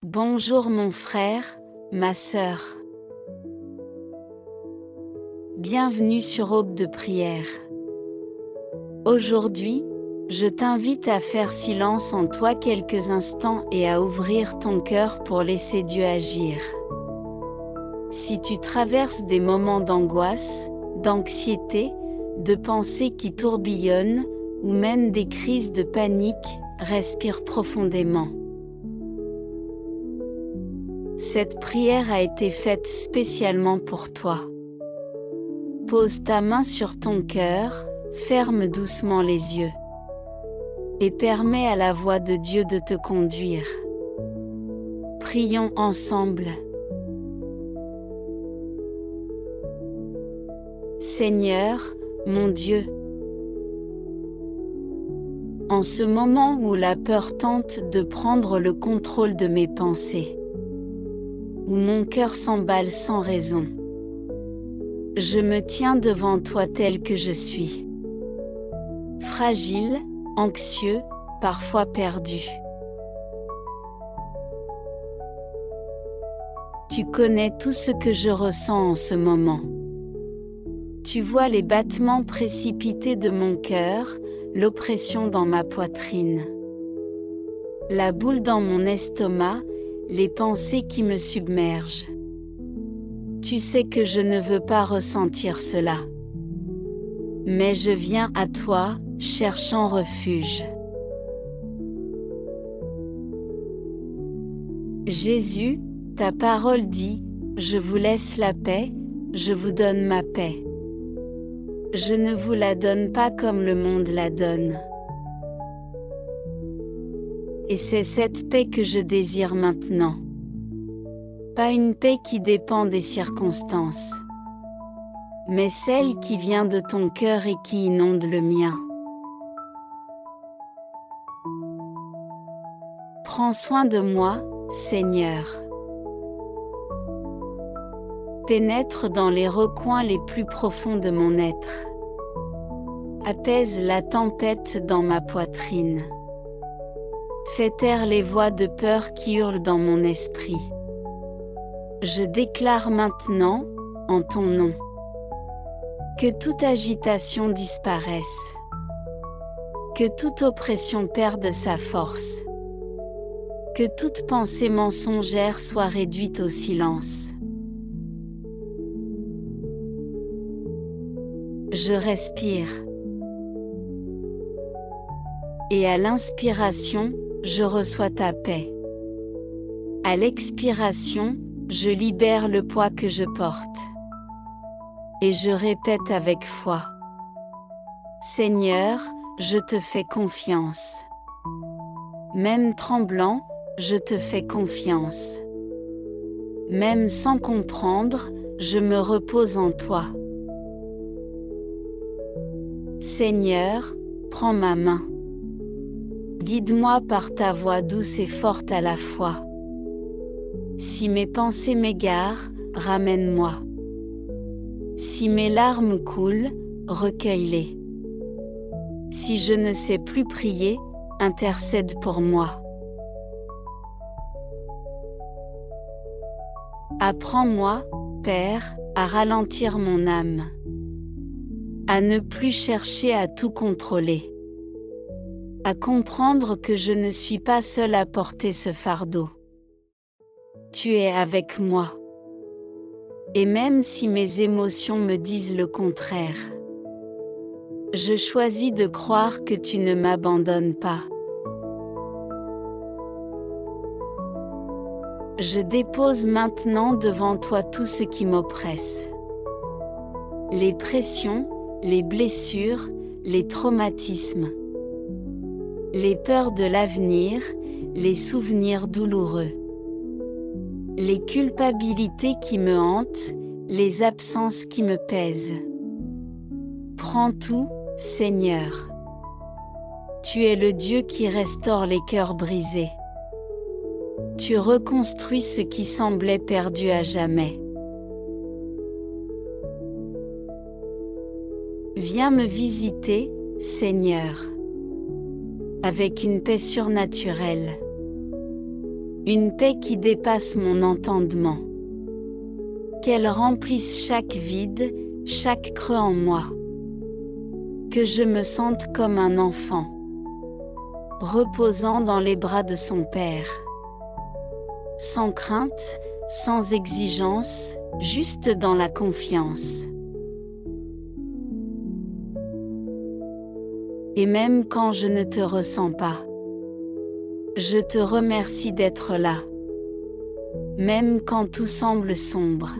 Bonjour mon frère, ma sœur. Bienvenue sur Aube de prière. Aujourd'hui, je t'invite à faire silence en toi quelques instants et à ouvrir ton cœur pour laisser Dieu agir. Si tu traverses des moments d'angoisse, d'anxiété, de pensées qui tourbillonnent, ou même des crises de panique, respire profondément. Cette prière a été faite spécialement pour toi. Pose ta main sur ton cœur, ferme doucement les yeux. Et permets à la voix de Dieu de te conduire. Prions ensemble. Seigneur, mon Dieu, en ce moment où la peur tente de prendre le contrôle de mes pensées, où mon cœur s'emballe sans raison, je me tiens devant toi tel que je suis. Fragile, anxieux, parfois perdu. Tu connais tout ce que je ressens en ce moment. Tu vois les battements précipités de mon cœur, l'oppression dans ma poitrine, la boule dans mon estomac, les pensées qui me submergent. Tu sais que je ne veux pas ressentir cela. Mais je viens à toi, cherchant refuge. Jésus, ta parole dit, je vous laisse la paix, je vous donne ma paix. Je ne vous la donne pas comme le monde la donne. Et c'est cette paix que je désire maintenant. Pas une paix qui dépend des circonstances, mais celle qui vient de ton cœur et qui inonde le mien. Prends soin de moi, Seigneur. Pénètre dans les recoins les plus profonds de mon être. Apaise la tempête dans ma poitrine. Fais taire les voix de peur qui hurlent dans mon esprit. Je déclare maintenant, en ton nom, que toute agitation disparaisse, que toute oppression perde sa force, que toute pensée mensongère soit réduite au silence. Je respire. Et à l'inspiration, je reçois ta paix. À l'expiration, je libère le poids que je porte. Et je répète avec foi. Seigneur, je te fais confiance. Même tremblant, je te fais confiance. Même sans comprendre, je me repose en toi. Seigneur, prends ma main. Guide-moi par ta voix douce et forte à la fois. Si mes pensées m'égarent, ramène-moi. Si mes larmes coulent, recueille-les. Si je ne sais plus prier, intercède pour moi. Apprends-moi, Père, à ralentir mon âme, à ne plus chercher à tout contrôler, à comprendre que je ne suis pas seule à porter ce fardeau. Tu es avec moi. Et même si mes émotions me disent le contraire, je choisis de croire que tu ne m'abandonnes pas. Je dépose maintenant devant toi tout ce qui m'oppresse. Les pressions, les blessures, les traumatismes, les peurs de l'avenir, les souvenirs douloureux, les culpabilités qui me hantent, les absences qui me pèsent. Prends tout, Seigneur. Tu es le Dieu qui restaure les cœurs brisés. Tu reconstruis ce qui semblait perdu à jamais. Viens me visiter, Seigneur, avec une paix surnaturelle. Une paix qui dépasse mon entendement. Qu'elle remplisse chaque vide, chaque creux en moi. Que je me sente comme un enfant, reposant dans les bras de son Père. Sans crainte, sans exigence, juste dans la confiance. Et même quand je ne te ressens pas, je te remercie d'être là. Même quand tout semble sombre.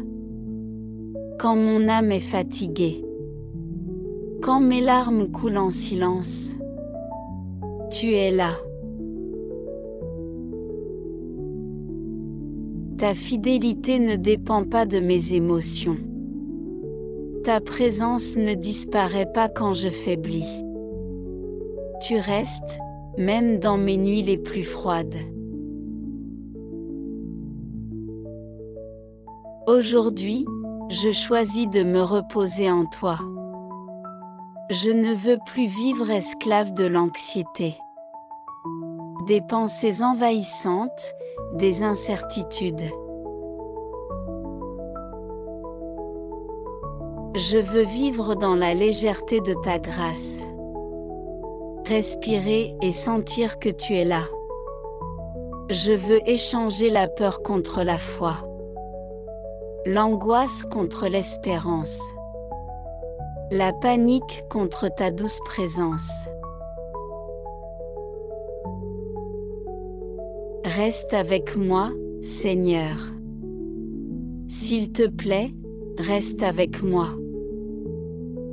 Quand mon âme est fatiguée. Quand mes larmes coulent en silence. Tu es là. Ta fidélité ne dépend pas de mes émotions. Ta présence ne disparaît pas quand je faiblis. Tu restes, même dans mes nuits les plus froides. Aujourd'hui, je choisis de me reposer en toi. Je ne veux plus vivre esclave de l'anxiété, des pensées envahissantes, des incertitudes. Je veux vivre dans la légèreté de ta grâce. Respirer et sentir que tu es là. Je veux échanger la peur contre la foi. L'angoisse contre l'espérance. La panique contre ta douce présence. Reste avec moi, Seigneur. S'il te plaît, reste avec moi.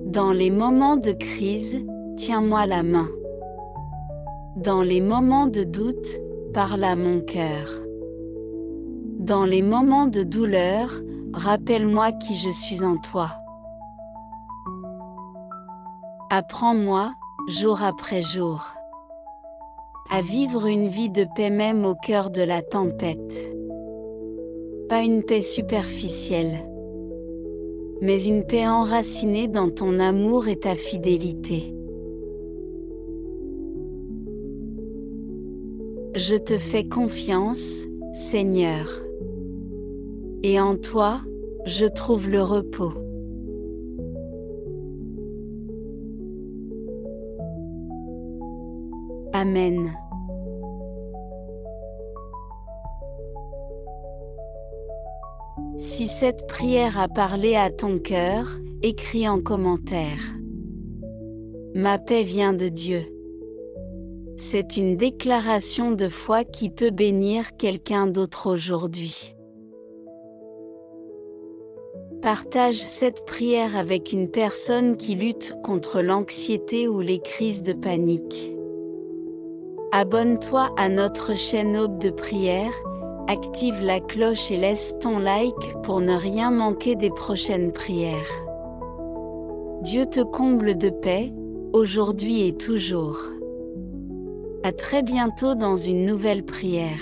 Dans les moments de crise, tiens-moi la main. Dans les moments de doute, parle à mon cœur. Dans les moments de douleur, rappelle-moi qui je suis en toi. Apprends-moi, jour après jour, à vivre une vie de paix même au cœur de la tempête. Pas une paix superficielle, mais une paix enracinée dans ton amour et ta fidélité. Je te fais confiance, Seigneur. Et en toi, je trouve le repos. Amen. Si cette prière a parlé à ton cœur, écris en commentaire. Ma paix vient de Dieu. C'est une déclaration de foi qui peut bénir quelqu'un d'autre aujourd'hui. Partage cette prière avec une personne qui lutte contre l'anxiété ou les crises de panique. Abonne-toi à notre chaîne Aube de prière, active la cloche et laisse ton like pour ne rien manquer des prochaines prières. Dieu te comble de paix, aujourd'hui et toujours. À très bientôt dans une nouvelle prière.